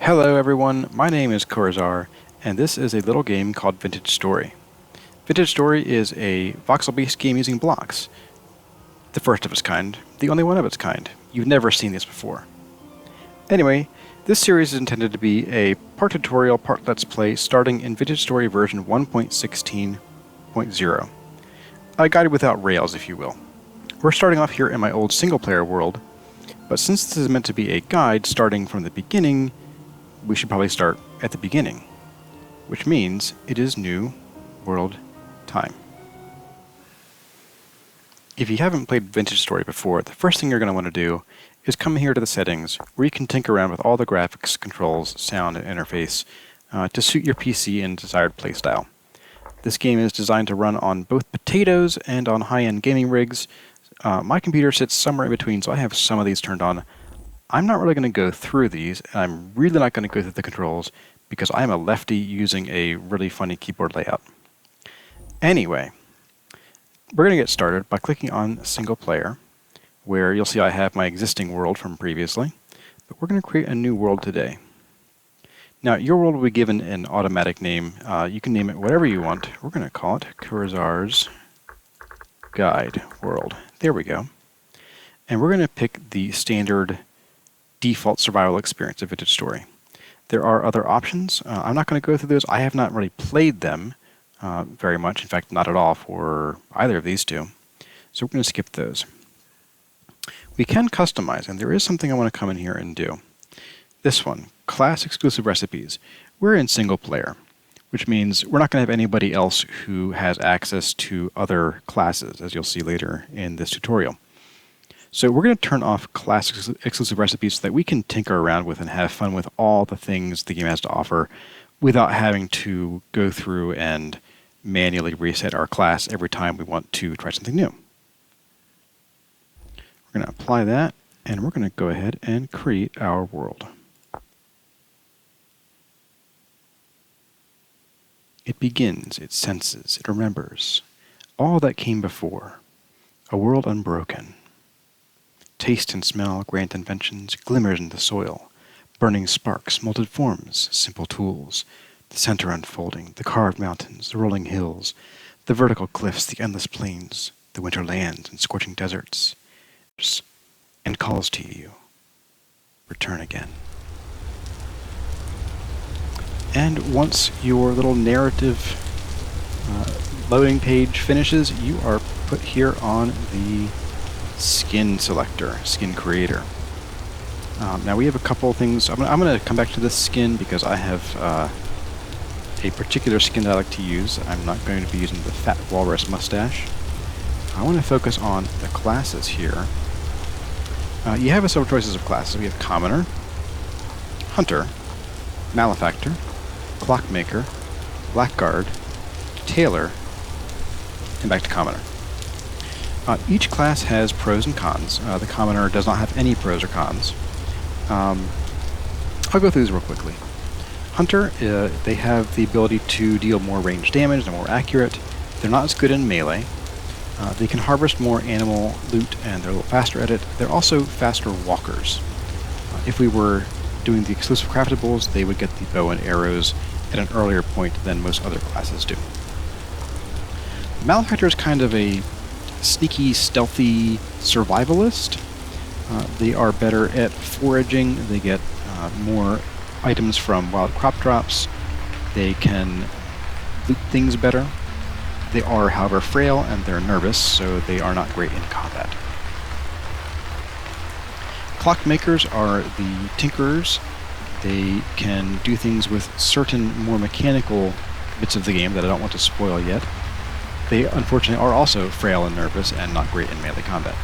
Hello everyone, my name is Corazar, and this is a little game called Vintage Story. Vintage Story is a voxel-based game using blocks. The first of its kind, the only one of its kind. You've never seen this before. Anyway, this series is intended to be a part tutorial, part let's play, starting in Vintage Story version 1.16.0. A guide without rails, if you will. We're starting off here in my old single-player world, but since this is meant to be a guide starting from the beginning, we should probably start at the beginning, which means it is new world time. If you haven't played Vintage Story before, the first thing you're going to want to do is come here to the settings, where you can tinker around with all the graphics, controls, sound, and interface to suit your PC and desired playstyle. This game is designed to run on both potatoes and on high-end gaming rigs. My computer sits somewhere in between, so I have some of these turned on. I'm not really going to go through these, and I'm really not going to go through the controls because I'm a lefty using a really funny keyboard layout. Anyway, we're going to get started by clicking on Single Player, where you'll see I have my existing world from previously, but we're going to create a new world today. Now, your world will be given an automatic name. You can name it whatever you want. We're going to call it Corazar's Guide World. There we go. And we're going to pick the standard default survival experience of Vintage Story. There are other options. I'm not going to go through those. I have not really played them very much. In fact, not at all for either of these two. So we're going to skip those. We can customize, and there is something I want to come in here and do. This one, class exclusive recipes. We're in single player, which means we're not going to have anybody else who has access to other classes, as you'll see later in this tutorial. So we're going to turn off class exclusive recipes so that we can tinker around with and have fun with all the things the game has to offer without having to go through and manually reset our class every time we want to try something new. We're going to apply that, and we're going to go ahead and create our world. It begins, it senses, it remembers all that came before, a world unbroken. Taste and smell grant inventions, glimmers in the soil, burning sparks, molded forms, simple tools, the center unfolding, the carved mountains, the rolling hills, the vertical cliffs, the endless plains, the winter lands and scorching deserts, and calls to you, return again. And once your little narrative loading page finishes, you are put here on the skin selector, skin creator. Now we have a couple things. I'm going to come back to this skin because I have a particular skin that I like to use. I'm not going to be using the fat walrus mustache. I want to focus on the classes here. You have several choices of classes. We have Commoner, Hunter, Malefactor, Clockmaker, Blackguard, Tailor, and back to Commoner. Each class has pros and cons. The Commoner does not have any pros or cons. I'll go through these real quickly. Hunter, they have the ability to deal more range damage, they're more accurate. They're not as good in melee. They can harvest more animal loot, and they're a little faster at it. They're also faster walkers. If we were doing the exclusive craftables, they would get the bow and arrows at an earlier point than most other classes do. Malefactor is kind of a sneaky, stealthy survivalist. They are better at foraging. They get more items from wild crop drops. They can loot things better. They are, however, frail and they're nervous, so they are not great in combat. Clockmakers are the tinkerers. They can do things with certain more mechanical bits of the game that I don't want to spoil yet. They, unfortunately, are also frail and nervous and not great in melee combat.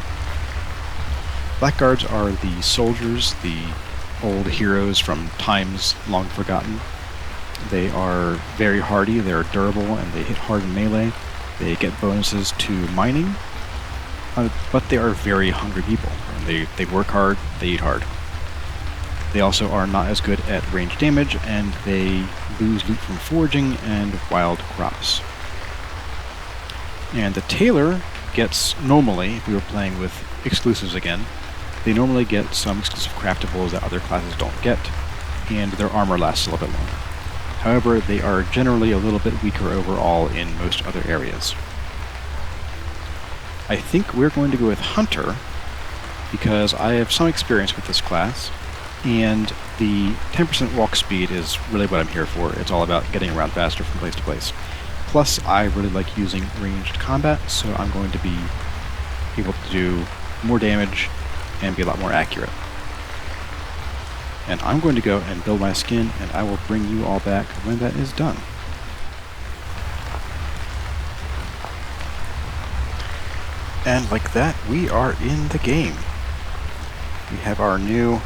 Blackguards are the soldiers, the old heroes from times long forgotten. They are very hardy, they're durable, and they hit hard in melee. They get bonuses to mining, but they are very hungry people. And they work hard, they eat hard. They also are not as good at range damage, and they lose loot from foraging and wild crops. And the Tailor gets, normally, if we were playing with exclusives again, they normally get some exclusive craftables that other classes don't get. and their armor lasts a little bit longer. However, they are generally a little bit weaker overall in most other areas. I think we're going to go with Hunter, because I have some experience with this class, and the 10% walk speed is really what I'm here for. It's all about getting around faster from place to place. Plus, I really like using ranged combat, so I'm going to be able to do more damage and be a lot more accurate. And I'm going to go and build my skin, and I will bring you all back when that is done. And like that, we are in the game. We have our new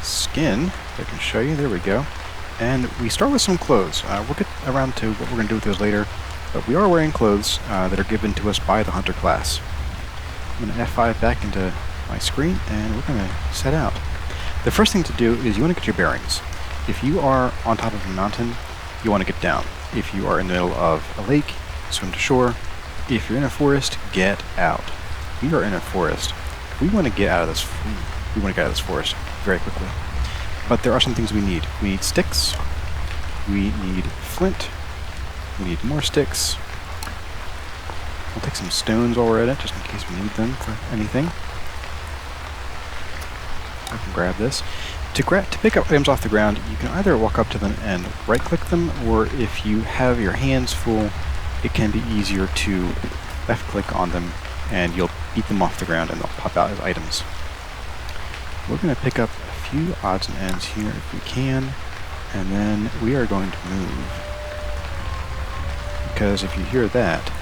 skin. I can show you. There we go. And we start with some clothes. We'll get around to what we're going to do with those later. But we are wearing clothes that are given to us by the Hunter class. I'm going to F5 back into my screen, and we're going to set out. The first thing to do is you want to get your bearings. If you are on top of a mountain, you want to get down. If you are in the middle of a lake, swim to shore. If you're in a forest, get out. We are in a forest. We want to get out of this. We want to get out of this forest very quickly. But there are some things we need. We need sticks. We need flint. We need more sticks. We'll take some stones while we're at it, just in case we need them for anything. I can grab this. To pick up items off the ground, you can either walk up to them and right-click them, or if you have your hands full, it can be easier to left-click on them, and you'll beat them off the ground, and they'll pop out as items. We're going to pick up a few odds and ends here if we can, and then we are going to move. Because if you hear that,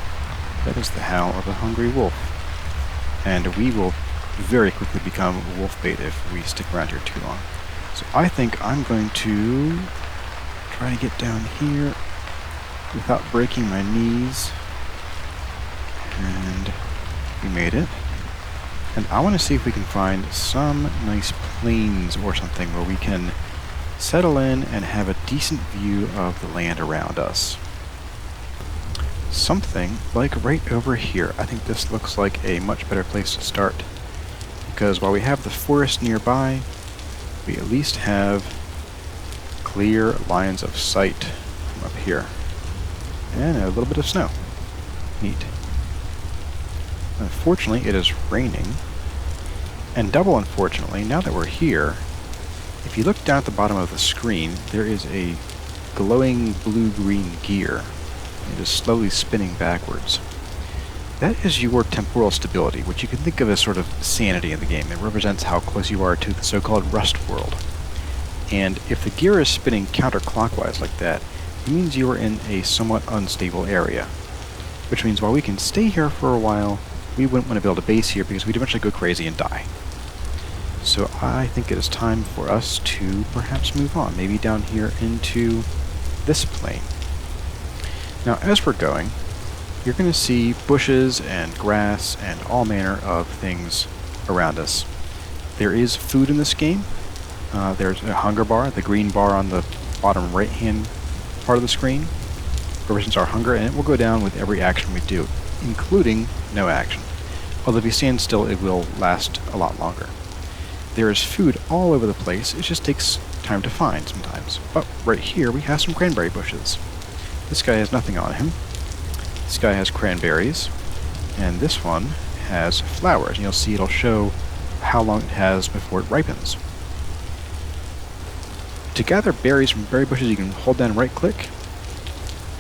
that is the howl of a hungry wolf. And we will very quickly become wolf bait if we stick around here too long. So I think I'm going to try to get down here without breaking my knees. And we made it. And I want to see if we can find some nice plains or something where we can settle in and have a decent view of the land around us. Something like right over here. I think this looks like a much better place to start, because while we have the forest nearby, we at least have clear lines of sight from up here. And a little bit of snow. Neat. Unfortunately, it is raining. And double unfortunately, now that we're here, if you look down at the bottom of the screen, there is a glowing blue-green gear. It is slowly spinning backwards. That is your temporal stability, which you can think of as sort of sanity in the game. It represents how close you are to the so-called rust world. And if the gear is spinning counterclockwise like that, it means you are in a somewhat unstable area. Which means while we can stay here for a while, we wouldn't want to build a base here because we'd eventually go crazy and die. So I think it is time for us to perhaps move on, maybe down here into this plane. Now as we're going, you're going to see bushes and grass and all manner of things around us. There is food in this game. There's a hunger bar. The green bar on the bottom right-hand part of the screen represents our hunger, and it will go down with every action we do, including no action. Although if you stand still, it will last a lot longer. There is food all over the place. It just takes time to find sometimes. But right here, we have some cranberry bushes. This guy has nothing on him. This guy has cranberries, and this one has flowers. And you'll see it'll show how long it has before it ripens. To gather berries from berry bushes, you can hold down right-click,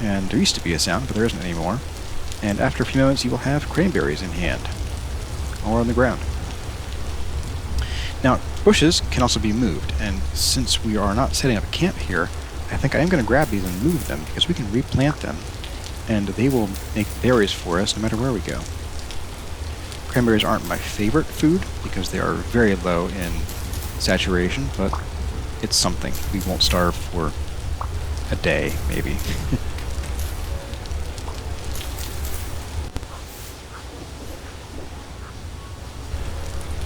and there used to be a sound, but there isn't anymore. And after a few moments, you will have cranberries in hand, or on the ground. Now, bushes can also be moved, and since we are not setting up a camp here, I think I am going to grab these and move them, because we can replant them, and they will make berries for us no matter where we go. Cranberries aren't my favorite food, because they are very low in saturation, but it's something. We won't starve for a day, maybe.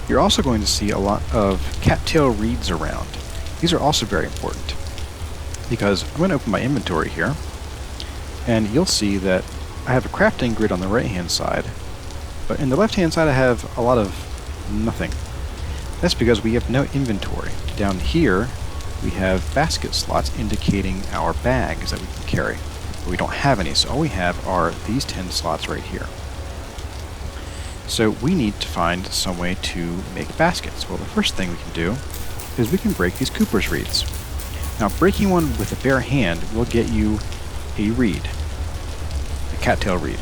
You're also going to see a lot of cattail reeds around. These are also very important, because I'm going to open my inventory here, and you'll see that I have a crafting grid on the right-hand side, but in the left-hand side I have a lot of nothing. That's because we have no inventory. Down here, we have basket slots indicating our bags that we can carry. But we don't have any, so all we have are these 10 slots right here. So we need to find some way to make baskets. Well, the first thing we can do is we can break these Cooper's reeds. Now, breaking one with a bare hand will get you a reed, a cattail reed.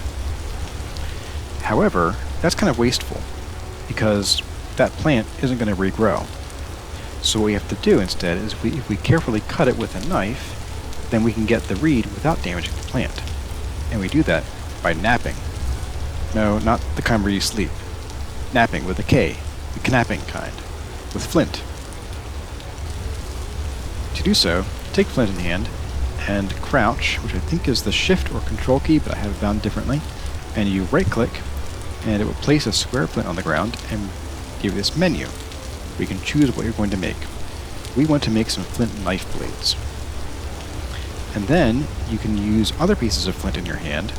However, that's kind of wasteful because that plant isn't going to regrow. So what we have to do instead is if we carefully cut it with a knife, then we can get the reed without damaging the plant. And we do that by napping. No, not the kind where you sleep. Napping with a K, the knapping kind, with flint. To do so, take flint in hand and crouch, which I think is the shift or control key, but I have it bound differently, and you right click and it will place a square flint on the ground and give you this menu where you can choose what you're going to make. We want to make some flint knife blades. And then you can use other pieces of flint in your hand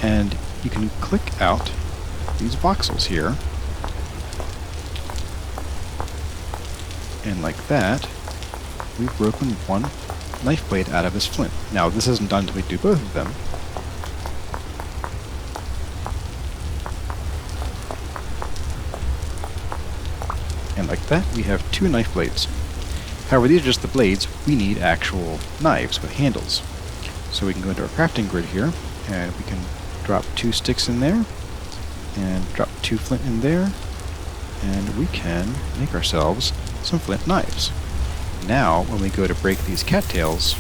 and you can click out these voxels here, and like that we've broken one knife blade out of this flint. Now this isn't done until we do both of them. And like that, we have 2 knife blades. However, these are just the blades. We need actual knives with handles. So we can go into our crafting grid here, and we can drop 2 sticks in there, and drop 2 flint in there, and we can make ourselves some flint knives. Now, when we go to break these cattails,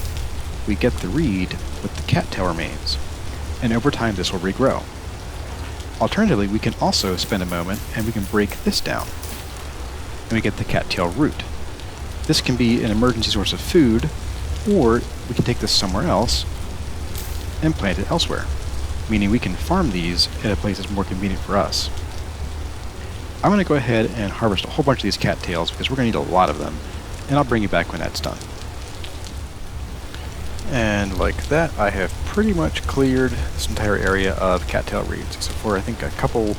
we get the reed with the cattail remains, and over time this will regrow. Alternatively, we can also spend a moment and we can break this down, and we get the cattail root. This can be an emergency source of food, or we can take this somewhere else and plant it elsewhere, meaning we can farm these at a place that's more convenient for us. I'm going to go ahead and harvest a whole bunch of these cattails because we're going to need a lot of them, and I'll bring you back when that's done. And like that, I have pretty much cleared this entire area of cattail reeds, except for I think a couple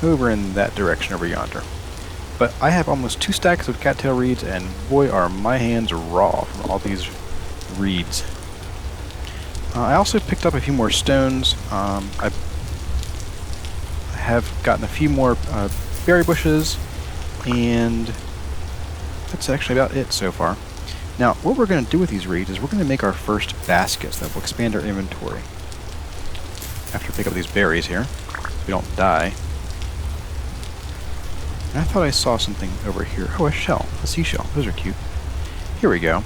over in that direction over yonder. But I have almost 2 stacks of cattail reeds, and boy are my hands raw from all these reeds. I also picked up a few more stones. I have gotten a few more berry bushes, and that's actually about it so far. Now, what we're going to do with these reeds is we're going to make our first baskets that will expand our inventory. After we pick up these berries here, so we don't die. And I thought I saw something over here. Oh, a shell. A seashell. Those are cute. Here we go.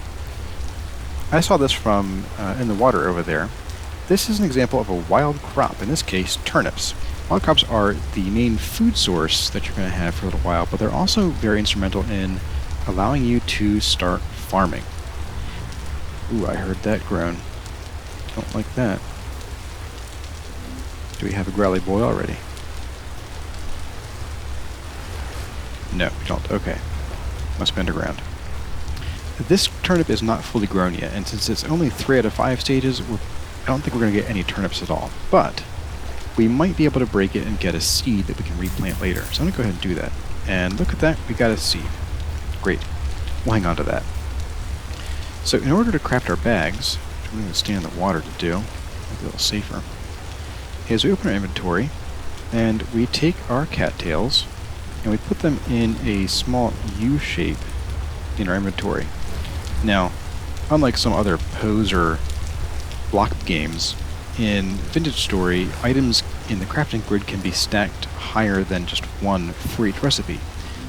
I saw this from in the water over there. This is an example of a wild crop, in this case, turnips. Wild crops are the main food source that you're going to have for a little while, but they're also very instrumental in allowing you to start farming. Ooh, I heard that groan. Don't like that. Do we have a growly boy already? No, we don't. Okay. Must be underground. This turnip is not fully grown yet, and since it's only 3 out of 5 stages, I don't think we're going to get any turnips at all. But we might be able to break it and get a seed that we can replant later. So I'm going to go ahead and do that. And look at that, we got a seed. Great. We'll hang on to that. So in order to craft our bags, which we're going to stay in the water to do, make it a little safer, is we open our inventory, and we take our cattails, and we put them in a small U shape in our inventory. Now, unlike some other poser block games, in Vintage Story, items in the crafting grid can be stacked higher than just one for each recipe.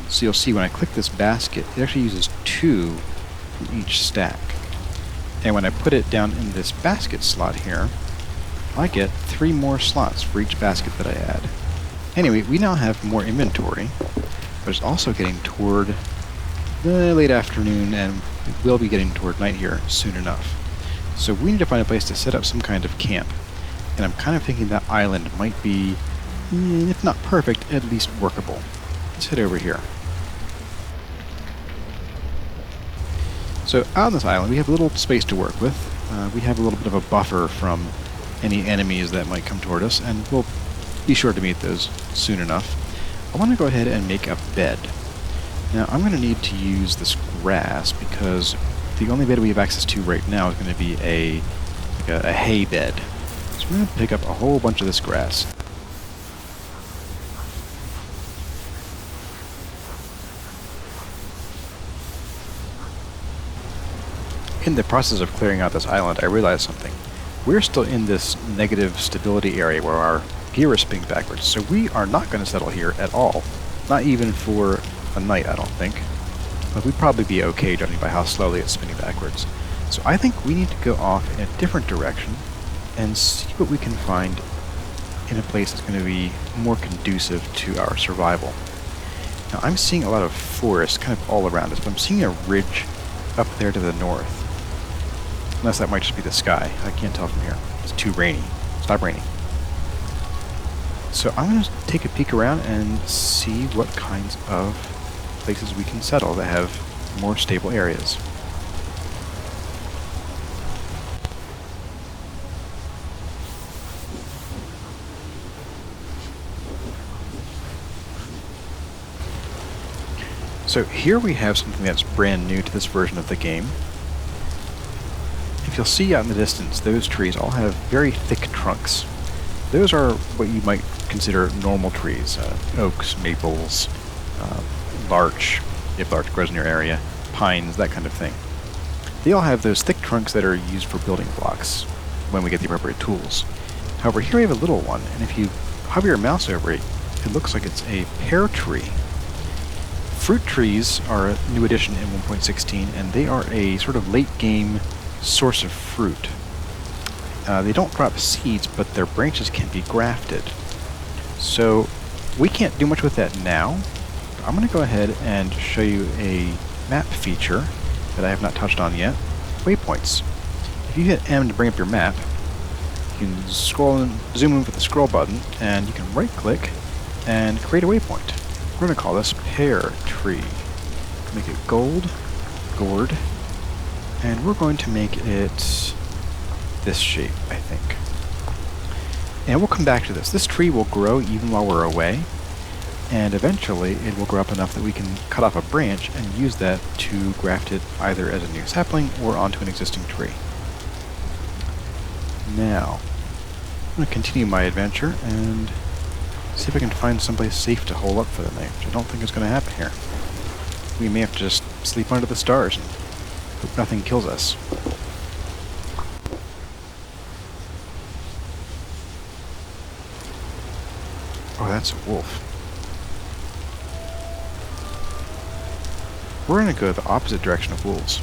So you'll see when I click this basket, it actually uses 2 from each stack. And when I put it down in this basket slot here, I get 3 more slots for each basket that I add. Anyway, we now have more inventory, but it's also getting toward the late afternoon, and we will be getting toward night here soon enough. So we need to find a place to set up some kind of camp. And I'm kind of thinking that island might be, if not perfect, at least workable. Let's head over here. So out on this island, we have a little space to work with. We have a little bit of a buffer from any enemies that might come toward us, and we'll be sure to meet those soon enough. I want to go ahead and make a bed. Now I'm going to need to use this grass because the only bed we have access to right now is going to be a hay bed. So we're going to pick up a whole bunch of this grass. In the process of clearing out this island, I realized something. We're still in this negative stability area where our gear is spinning backwards, so we are not going to settle here at all. Not even for a night, I don't think. But we'd probably be okay judging by how slowly it's spinning backwards. So I think we need to go off in a different direction and see what we can find in a place that's going to be more conducive to our survival. Now I'm seeing a lot of forest kind of all around us, but I'm seeing a ridge up there to the north. Unless that might just be the sky. I can't tell from here. It's too rainy. Stop raining. So I'm going to take a peek around and see what kinds of places we can settle that have more stable areas. So here we have something that's brand new to this version of the game. If you'll see out in the distance, those trees all have very thick trunks. Those are what you might consider normal trees, oaks, maples, larch, if larch grows in your area, pines, that kind of thing. They all have those thick trunks that are used for building blocks when we get the appropriate tools. However, here we have a little one, and if you hover your mouse over it, it looks like it's a pear tree. Fruit trees are a new addition in 1.16, and they are a sort of late-game source of fruit. They don't drop seeds, but their branches can be grafted. So we can't do much with that now. I'm going to go ahead and show you a map feature that I have not touched on yet. Waypoints. If you hit M to bring up your map, you can scroll and zoom in with the scroll button, and you can right-click and create a waypoint. We're going to call this pear tree. Make it gold, gourd, and we're going to make it this shape, I think. And we'll come back to this. This tree will grow even while we're away, and eventually it will grow up enough that we can cut off a branch and use that to graft it either as a new sapling or onto an existing tree. Now, I'm going to continue my adventure and see if I can find someplace safe to hole up for the night, which I don't think is going to happen here. We may have to just sleep under the stars and hope nothing kills us. Oh, that's a wolf. We're going to go the opposite direction of wolves.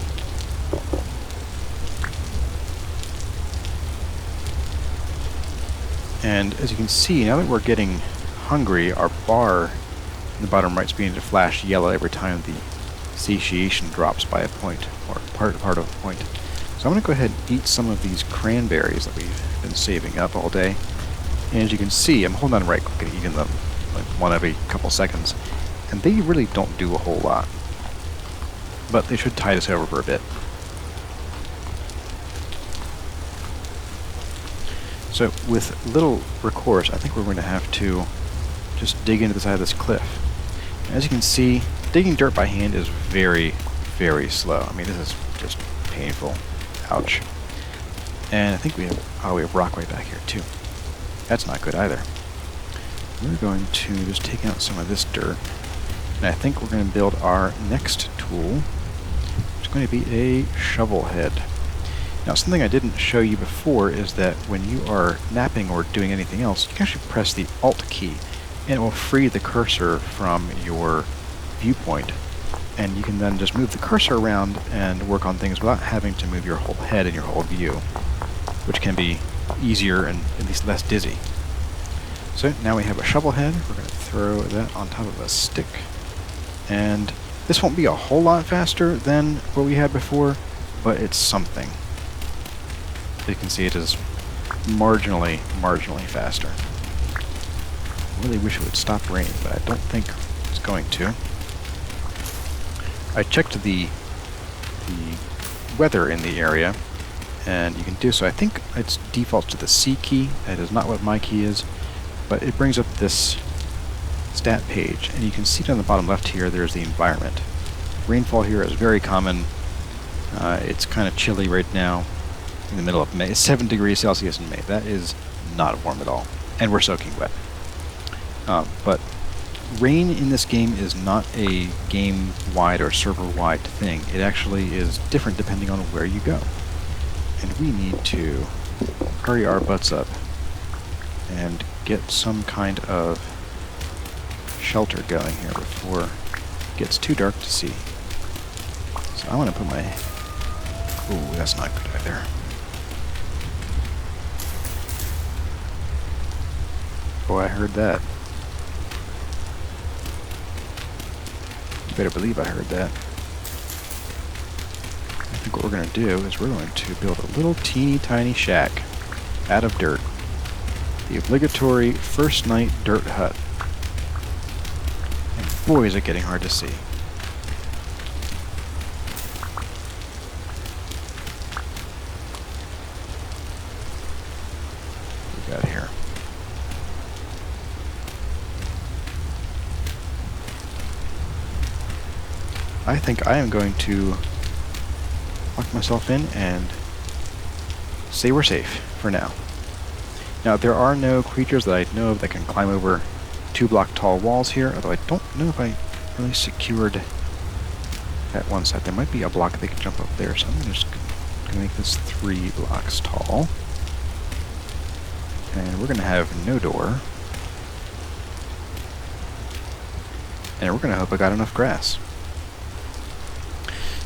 And as you can see, now that we're getting hungry, our bar in the bottom right is beginning to flash yellow every time the satiation drops by a point, or part of a point. So I'm going to go ahead and eat some of these cranberries that we've been saving up all day. And as you can see, I'm holding on right click and eating them like one every couple seconds. And they really don't do a whole lot. But they should tide us over for a bit. So with little recourse, I think we're going to have to just dig into the side of this cliff. As you can see, digging dirt by hand is very, very slow. I mean, this is just painful. Ouch. And I think we have rock right back here too. That's not good either. We're going to just take out some of this dirt. And I think we're going to build our next tool. It's going to be a shovel head. Now, something I didn't show you before is that when you are napping or doing anything else, you can actually press the Alt key, and it will free the cursor from your viewpoint. And you can then just move the cursor around and work on things without having to move your whole head and your whole view, which can be easier and at least less dizzy. So now we have a shovel head. We're going to throw that on top of a stick. And this won't be a whole lot faster than what we had before, but it's something. You can see it is marginally faster. I really wish it would stop raining, but I don't think it's going to. I checked the weather in the area, and you can do so. I think it defaults to the C key. That is not what my key is, but it brings up this stat page, and you can see down the bottom left here, there's the environment. Rainfall here is very common. It's kind of chilly right now in the middle of May. It's 7 degrees Celsius in May. That is not warm at all. And we're soaking wet. But rain in this game is not a game-wide or server-wide thing. It actually is different depending on where you go. And we need to hurry our butts up and get some kind of shelter going here before it gets too dark to see. So I want to put my... Ooh, that's not good either. Oh, I heard that. You better believe I heard that. I think what we're going to do is we're going to build a little teeny tiny shack out of dirt. The obligatory first night dirt hut. And boy, is it getting hard to see. What we got here? I think I am going to lock myself in and say we're safe for now. Now, there are no creatures that I know of that can climb over 2-block tall walls here, although I don't know if I really secured that one side. There might be a block they can jump up there, so I'm just going to make this 3 blocks tall. And we're going to have no door. And we're going to hope I got enough grass.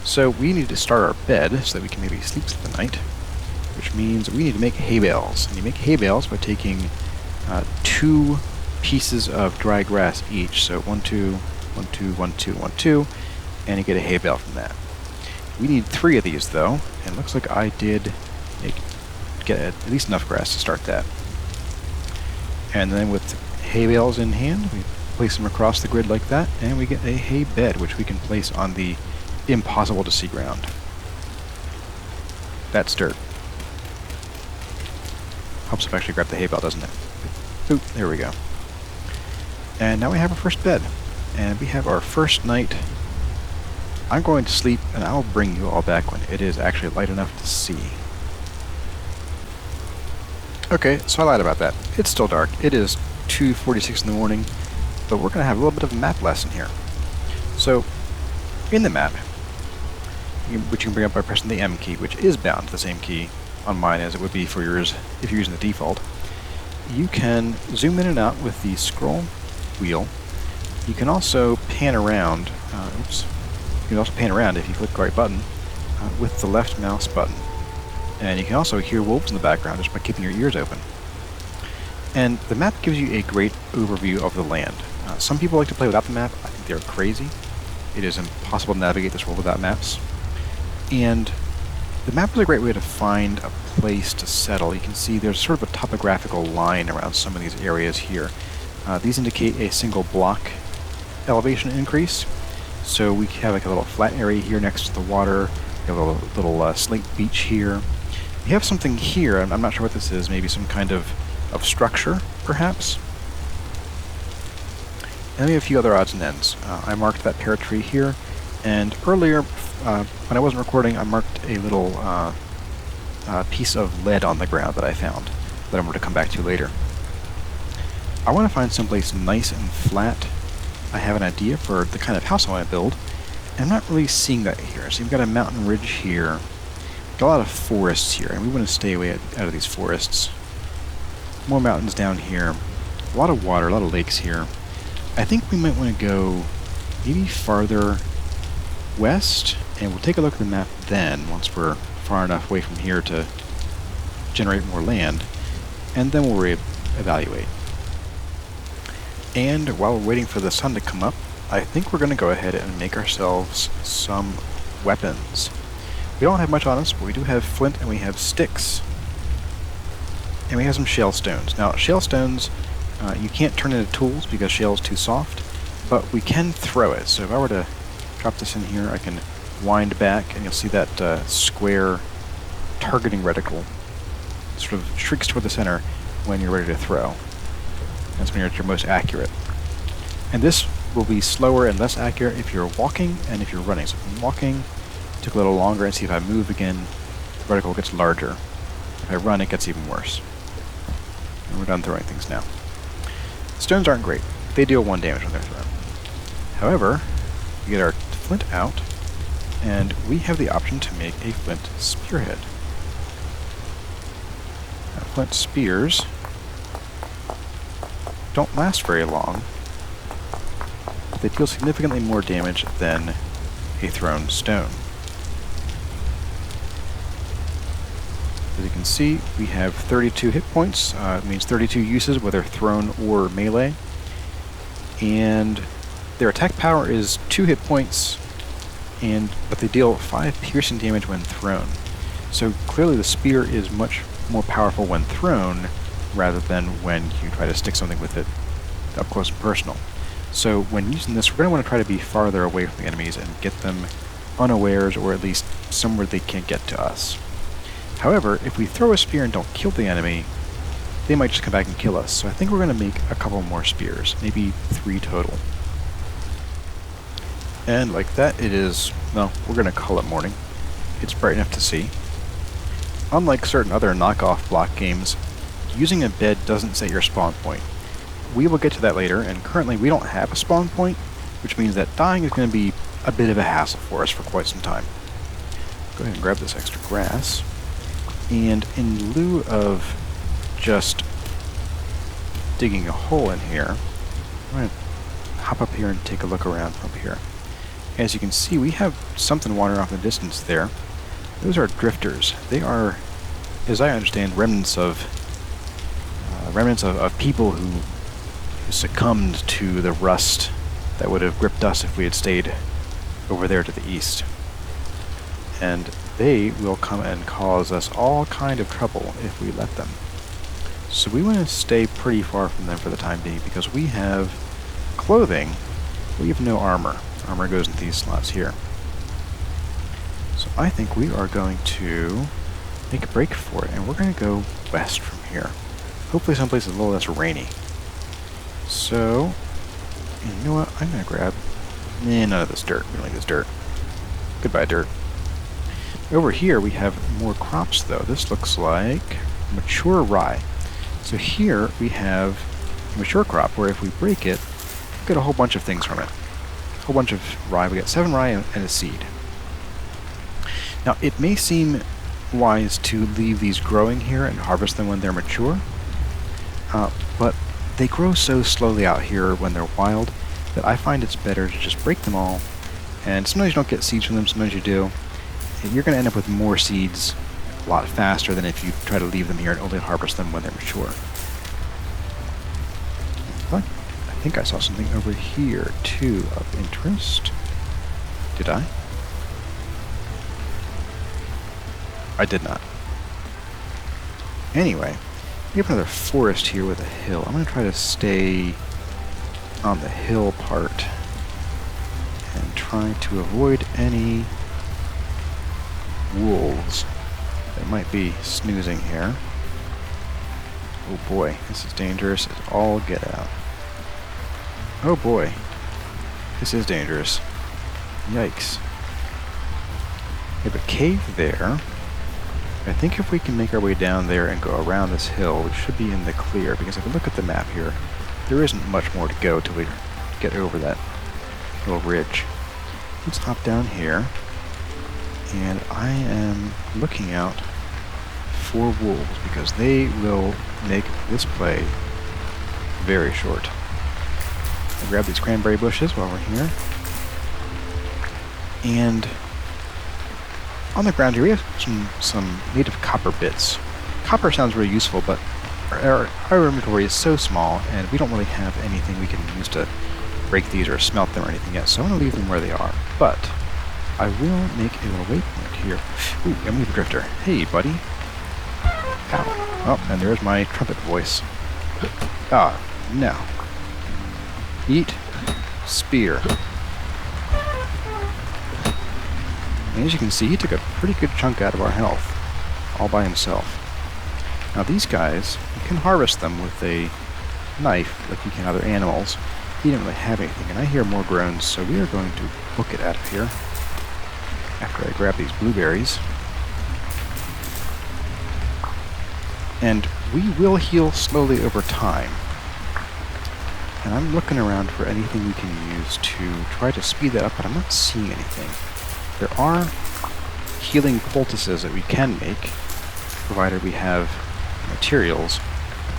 So we need to start our bed so that we can maybe sleep through the night, which means we need to make hay bales. And you make hay bales by taking 2 pieces of dry grass each. So 1, 2, 1, 2, 1, 2, 1, 2, and you get a hay bale from that. We need 3 of these though, and it looks like I did get at least enough grass to start that. And then with hay bales in hand, we place them across the grid like that, and we get a hay bed, which we can place on the impossible to see ground. That's dirt. Helps if I actually grab the hay bale, doesn't it? Oop, there we go. And now we have our first bed. And we have our first night. I'm going to sleep, and I'll bring you all back when it is actually light enough to see. Okay, so I lied about that. It's still dark. It is 2:46 in the morning, but we're going to have a little bit of a map lesson here. So, in the map, which you can bring up by pressing the M key, which is bound to the same key on mine as it would be for yours if you're using the default, you can zoom in and out with the scroll wheel. You can also pan around, you can also pan around if you click the right button with the left mouse button. And you can also hear wolves in the background just by keeping your ears open. And the map gives you a great overview of the land. Some people like to play without the map. I think they're crazy. It is impossible to navigate this world without maps. And the map is a great way to find a place to settle. You can see there's sort of a topographical line around some of these areas here. These indicate a single block elevation increase. So we have like a little flat area here next to the water. We have a little slate beach here. We have something here, I'm not sure what this is, maybe some kind of structure, perhaps? And we have a few other odds and ends. I marked that pear tree here, and earlier, when I wasn't recording, I marked a little piece of lead on the ground that I found, that I'm going to come back to later. I want to find someplace nice and flat. I have an idea for the kind of house I want to build, and I'm not really seeing that here. So you've got a mountain ridge here, got a lot of forests here, and we want to stay away out of these forests. More mountains down here, a lot of water, a lot of lakes here. I think we might want to go maybe farther west, and we'll take a look at the map then, once we're far enough away from here to generate more land, and then we'll re-evaluate. And while we're waiting for the sun to come up, I think we're going to go ahead and make ourselves some weapons. We don't have much on us, but we do have flint and we have sticks. And we have some shale stones. Now, shale stones, you can't turn into tools because shale is too soft, but we can throw it. So if I were to drop this in here, I can wind back, and you'll see that square targeting reticle sort of shrinks toward the center when you're ready to throw. That's when you're at your most accurate. And this will be slower and less accurate if you're walking and if you're running. So if I'm walking, it took a little longer, and see if I move again, the reticle gets larger. If I run, it gets even worse. And we're done throwing things now. Stones aren't great. They deal 1 damage when they're thrown. However, we get our flint out, and we have the option to make a flint spearhead. Now, flint spears don't last very long, but they deal significantly more damage than a thrown stone. As you can see, we have 32 hit points. It means 32 uses, whether thrown or melee. And their attack power is 2 hit points, but they deal 5 piercing damage when thrown. So clearly the spear is much more powerful when thrown, rather than when you try to stick something with it up close and personal. So when using this, we're going to want to try to be farther away from the enemies and get them unawares, or at least somewhere they can't get to us. However, if we throw a spear and don't kill the enemy, they might just come back and kill us. So I think we're going to make a couple more spears, maybe 3 total. And like that, it is, well, we're going to call it morning. It's bright enough to see. Unlike certain other knockoff block games, using a bed doesn't set your spawn point. We will get to that later, and currently we don't have a spawn point, which means that dying is going to be a bit of a hassle for us for quite some time. Go ahead and grab this extra grass. And in lieu of just digging a hole in here, I'm going to hop up here and take a look around from up here. As you can see, we have something wandering off in the distance there. Those are drifters. They are, as I understand, remnants of people who succumbed to the rust that would have gripped us if we had stayed over there to the east. And they will come and cause us all kind of trouble if we let them. So we want to stay pretty far from them for the time being, because we have clothing, we have no armor. Armor goes in these slots here. So I think we are going to make a break for it, and we're going to go west from here. Hopefully someplace a little less rainy. So, you know what, I'm going to grab... none of this dirt. We don't like this dirt. Goodbye, dirt. Over here we have more crops, though. This looks like mature rye. So here we have a mature crop where if we break it, we get a whole bunch of things from it. A whole bunch of rye. We get 7 rye and a seed. Now, it may seem wise to leave these growing here and harvest them when they're mature, but they grow so slowly out here when they're wild that I find it's better to just break them all. And sometimes you don't get seeds from them, sometimes you do. And you're going to end up with more seeds a lot faster than if you try to leave them here and only harvest them when they're mature. But I think I saw something over here, too, of interest. Did I? I did not. Anyway, we have another forest here with a hill. I'm going to try to stay on the hill part and try to avoid any wolves that might be snoozing here. Oh boy, this is dangerous as all get out. Oh boy, this is dangerous. Yikes. We have a cave there. I think if we can make our way down there and go around this hill, we should be in the clear, because if we look at the map here, there isn't much more to go till we get over that little ridge. Let's hop down here, and I am looking out for wolves, because they will make this play very short. I'll grab these cranberry bushes while we're here. And on the ground here we have some native copper bits. Copper sounds really useful, but our inventory is so small, and we don't really have anything we can use to break these or smelt them or anything yet, so I'm going to leave them where they are. But I will make a little waypoint here. Ooh, I'm the drifter. Hey, buddy. Ow. Oh, and there's my trumpet voice. Ah, no. Eat. Spear. And as you can see, he took a pretty good chunk out of our health, all by himself. Now these guys, you can harvest them with a knife, like you can other animals, he didn't really have anything, and I hear more groans, so we are going to book it out of here after I grab these blueberries. And we will heal slowly over time. And I'm looking around for anything we can use to try to speed that up, but I'm not seeing anything. There are healing poultices that we can make, provided we have materials.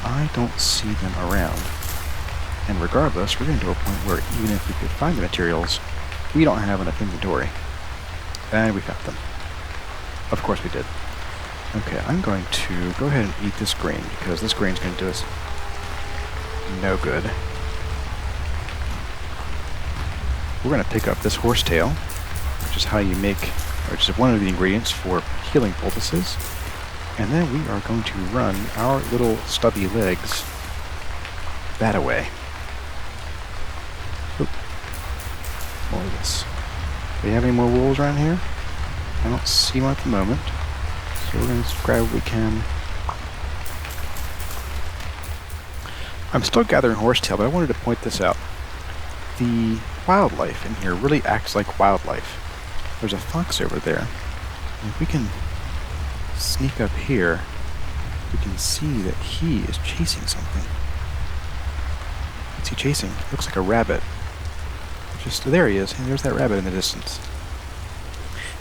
I don't see them around. And regardless, we're getting to a point where even if we could find the materials, we don't have enough inventory. And we found them. Of course we did. Okay, I'm going to go ahead and eat this grain, because this grain's going to do us no good. We're going to pick up this horsetail, which is how you make, which is one of the ingredients for healing poultices. And then we are going to run our little stubby legs that away. Oop. More of this. Do we have any more wolves around here? I don't see one at the moment. So we're going to grab what we can. I'm still gathering horsetail, but I wanted to point this out. The wildlife in here really acts like wildlife. There's a fox over there. And if we can sneak up here, we can see that he is chasing something. What's he chasing? Looks like a rabbit. Just there he is, and there's that rabbit in the distance.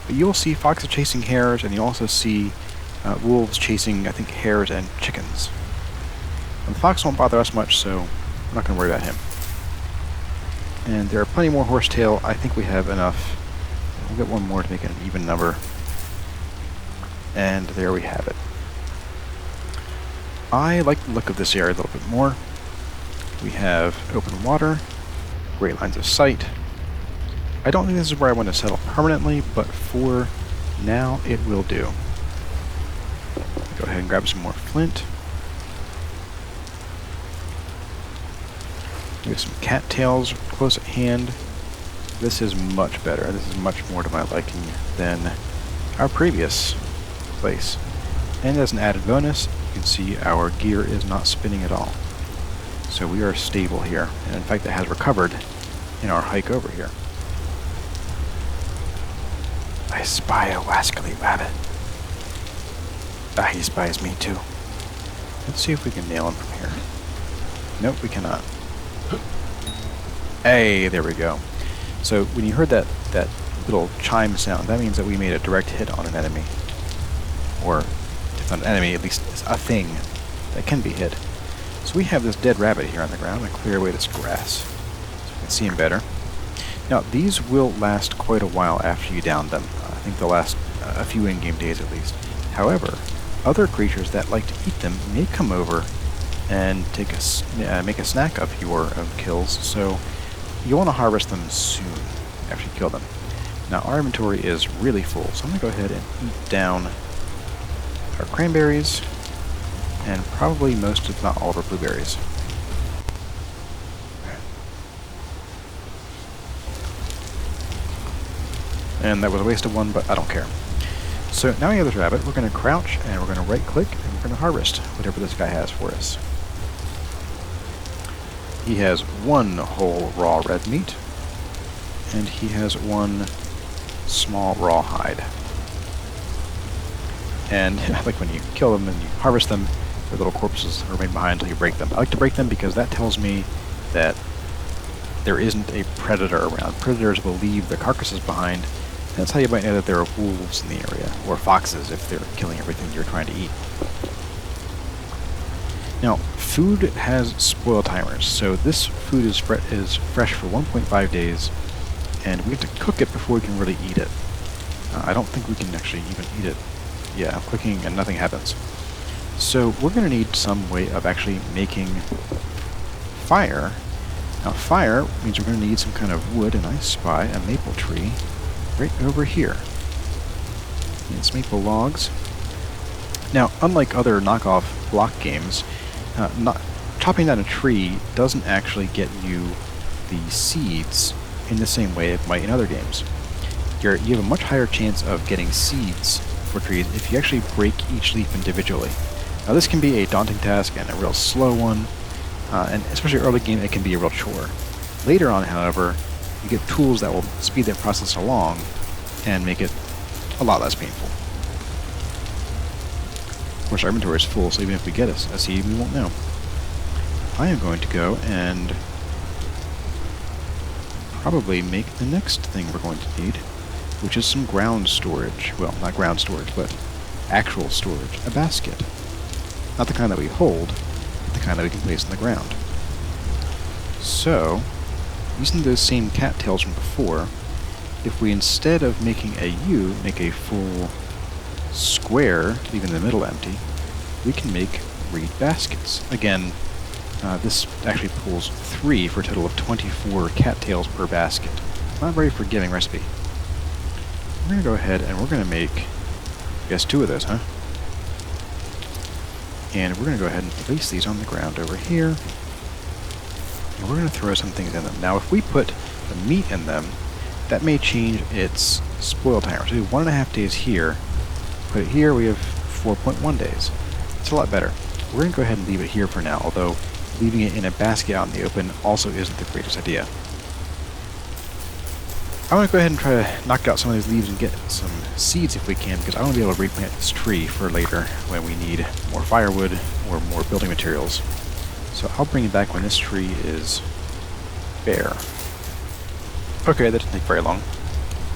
But you'll see foxes chasing hares, and you also see wolves chasing, I think, hares and chickens. And the fox won't bother us much, so we're not going to worry about him. And there are plenty more horsetail. I think we have enough. We'll get one more to make it an even number. And there we have it. I like the look of this area a little bit more. We have open water, great lines of sight. I don't think this is where I want to settle permanently, but for now it will do. Go ahead and grab some more flint. We have some cattails close at hand. This is much better. This is much more to my liking than our previous place. And as an added bonus, you can see our gear is not spinning at all. So we are stable here. And in fact, it has recovered in our hike over here. I spy a wascally rabbit. Ah, he spies me too. Let's see if we can nail him from here. Nope, we cannot. Hey, there we go. So when you heard that little chime sound, that means that we made a direct hit on an enemy. Or, if not an enemy, at least a thing that can be hit. So we have this dead rabbit here on the ground. I'm going to clear away this grass so we can see him better. Now, these will last quite a while after you down them. I think they'll last a few in-game days at least. However, other creatures that like to eat them may come over and take make a snack of your kills, so you want to harvest them soon after you kill them. Now, our inventory is really full, so I'm going to go ahead and eat down our cranberries and probably most, if not all, of our blueberries. And that was a waste of one, but I don't care. So now we have this rabbit. We're going to crouch and we're going to right-click and we're going to harvest whatever this guy has for us. He has one whole raw red meat, and he has one small raw hide. And like when you kill them and you harvest them, their little corpses remain behind until you break them. I like to break them because that tells me that there isn't a predator around. Predators will leave the carcasses behind. And that's how you might know that there are wolves in the area, or foxes if they're killing everything you're trying to eat. Now, food has spoil timers, so this food is fresh for 1.5 days, and we have to cook it before we can really eat it. I don't think we can actually even eat it. Yeah, I'm clicking and nothing happens. So we're going to need some way of actually making fire. Now, fire means we're going to need some kind of wood, and I spy a maple tree right over here. It's maple logs. Now, unlike other knockoff block games, chopping down a tree doesn't actually get you the seeds in the same way it might in other games. You have a much higher chance of getting seeds for trees if you actually break each leaf individually. Now, this can be a daunting task and a real slow one, and especially early game, it can be a real chore. Later on, however, you get tools that will speed that process along and make it a lot less painful. Of course, our inventory is full, so even if we get a seed, we won't know. I am going to go and probably make the next thing we're going to need, which is some ground storage. Well, not ground storage, but actual storage. A basket. Not the kind that we hold, but the kind that we can place in the ground. So, using those same cattails from before, if we instead of making a U, make a full square, leaving the middle empty, we can make reed baskets. Again, this actually pulls 3 for a total of 24 cattails per basket. Not a very forgiving recipe. We're going to go ahead and we're going to make, I guess, 2 of those, huh? And we're going to go ahead and place these on the ground over here. And we're going to throw some things in them. Now, if we put the meat in them, that may change its spoil timer. So we do 1.5 days here. Put it here, we have 4.1 days. It's a lot better. We're going to go ahead and leave it here for now, although leaving it in a basket out in the open also isn't the greatest idea. I want to go ahead and try to knock out some of these leaves and get some seeds if we can, because I want to be able to replant this tree for later when we need more firewood or more building materials. So I'll bring it back when this tree is bare. Okay, that didn't take very long.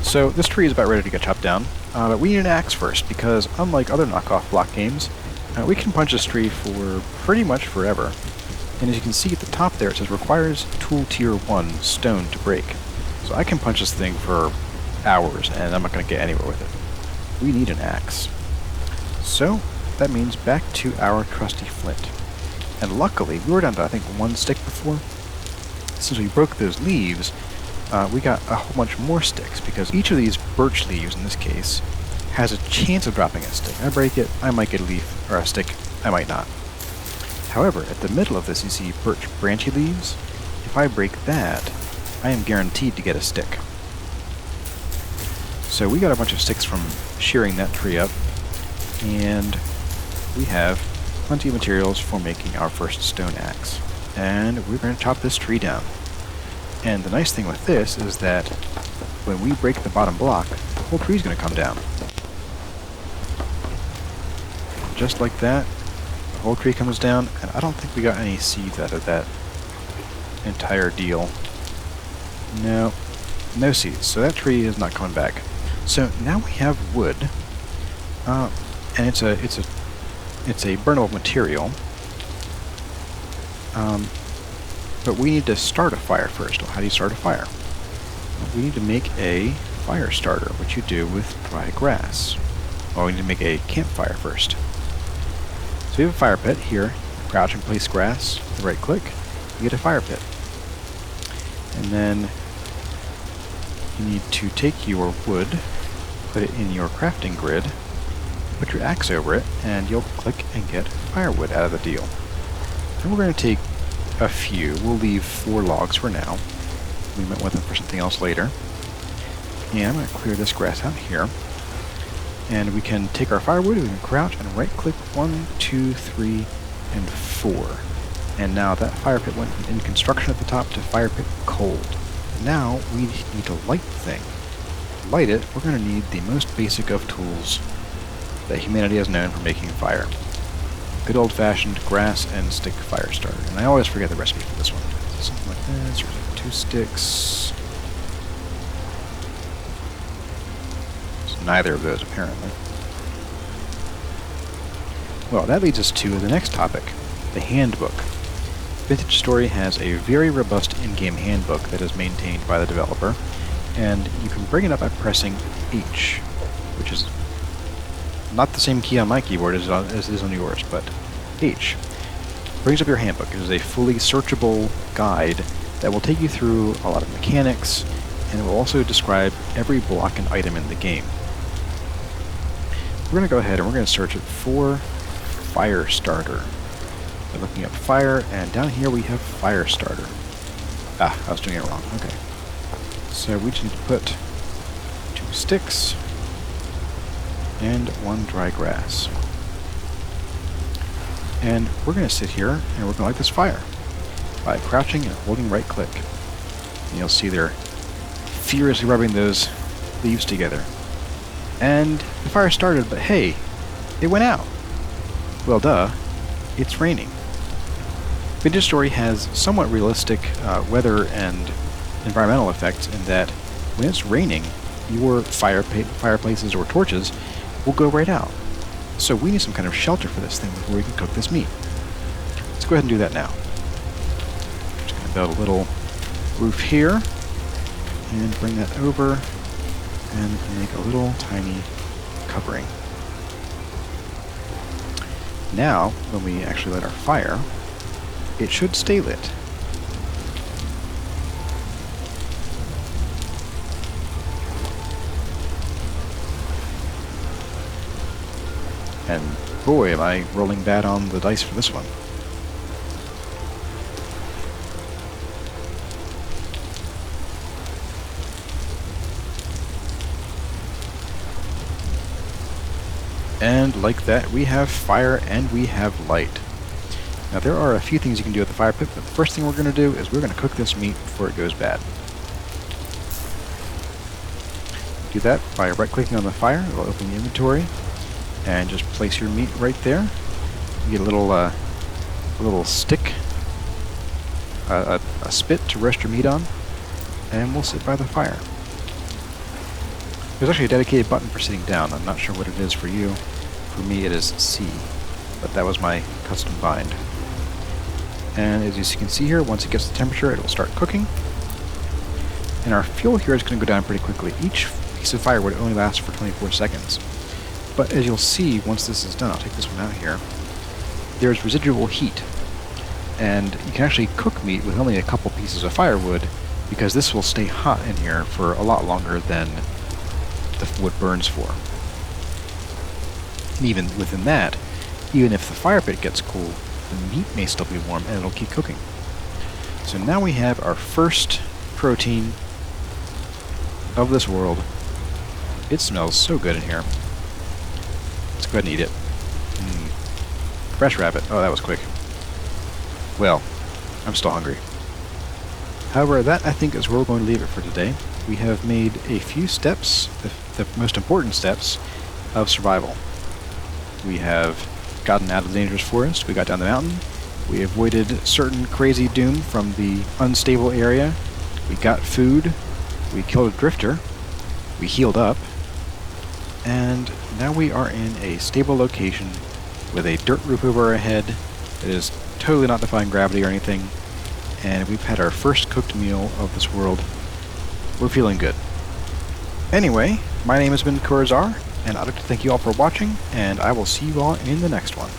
So this tree is about ready to get chopped down, but we need an axe first, because unlike other knockoff block games, we can punch this tree for pretty much forever. And as you can see at the top there, it says requires tool tier 1 stone to break. So I can punch this thing for hours, and I'm not going to get anywhere with it. We need an axe. So that means back to our trusty flint. And luckily, we were down to, I think, 1 stick before. Since we broke those leaves, we got a whole bunch more sticks, because each of these birch leaves, in this case, has a chance of dropping a stick. I break it, I might get a leaf, or a stick, I might not. However, at the middle of this, you see birch branchy leaves. If I break that, I am guaranteed to get a stick. So we got a bunch of sticks from shearing that tree up, and we have plenty of materials for making our first stone axe. And we're going to chop this tree down. And the nice thing with this is that when we break the bottom block, the whole tree is going to come down. Just like that, the whole tree comes down, and I don't think we got any seeds out of that entire deal. No, no seeds, so that tree is not coming back. So now we have wood, and it's a burnable material. But we need to start a fire first. Well, how do you start a fire? Well, we need to make a fire starter, which you do with dry grass. Well, we need to make a campfire first. So we have a fire pit here. Crouch and place grass with the right click. You get a fire pit. And then you need to take your wood, put it in your crafting grid, put your axe over it, and you'll click and get firewood out of the deal. And we're going to take a few. We'll leave 4 logs for now. We might want them for something else later. And I'm going to clear this grass out here. And we can take our firewood, we can crouch and right click 1, 2, 3, and 4. And now that fire pit went from in construction at the top to fire pit cold. Now we need to light the thing. To light it, we're going to need the most basic of tools that humanity has known for making fire. Good old-fashioned grass and stick fire starter. And I always forget the recipe for this one. Something like this, or 2 sticks. It's neither of those, apparently. Well, that leads us to the next topic, the handbook. Vintage Story has a very robust in-game handbook that is maintained by the developer, and you can bring it up by pressing H, which is not the same key on my keyboard as it is on yours, but H. Brings up your handbook. It is a fully searchable guide that will take you through a lot of mechanics, and it will also describe every block and item in the game. We're going to go ahead and we're going to search it for fire starter. By looking up fire, and down here we have fire starter. Ah, I was doing it wrong. Okay. So we just need to put 2 sticks and 1 dry grass. And we're going to sit here and we're going to light this fire by crouching and holding right click. And you'll see they're furiously rubbing those leaves together. And the fire started, but hey, it went out. Well, duh, it's raining. Vintage Story has somewhat realistic weather and environmental effects in that when it's raining, your fireplaces or torches will go right out. So we need some kind of shelter for this thing before we can cook this meat. Let's go ahead and do that now. Just going to build a little roof here and bring that over and make a little tiny covering. Now, when we actually light our fire, it should stay lit. And boy, am I rolling bad on the dice for this one. And like that, we have fire and we have light. Now there are a few things you can do at the fire pit, but the first thing we're going to do is we're going to cook this meat before it goes bad. Do that by right-clicking on the fire. It'll open the inventory, and just place your meat right there. You get a little stick, a spit to roast your meat on, and we'll sit by the fire. There's actually a dedicated button for sitting down. I'm not sure what it is for you. For me, it is C, but that was my custom bind. And as you can see here, once it gets the temperature, it will start cooking. And our fuel here is going to go down pretty quickly. Each piece of firewood only lasts for 24 seconds. But as you'll see, once this is done, I'll take this one out here, there's residual heat. And you can actually cook meat with only a couple pieces of firewood, because this will stay hot in here for a lot longer than the wood burns for. And even within that, even if the fire pit gets cool, the meat may still be warm and it'll keep cooking. So now we have our first protein of this world. It smells so good in here. Let's go ahead and eat it. Fresh rabbit. Oh, that was quick. Well, I'm still hungry. However, that I think is where we're going to leave it for today. We have made a few steps, the most important steps, of survival. We have gotten out of the dangerous forest, we got down the mountain, we avoided certain crazy doom from the unstable area, we got food, we killed a drifter, we healed up, and now we are in a stable location with a dirt roof over our head that is totally not defying gravity or anything, and we've had our first cooked meal of this world. We're feeling good. Anyway, my name has been Kurazar, and I'd like to thank you all for watching, and I will see you all in the next one.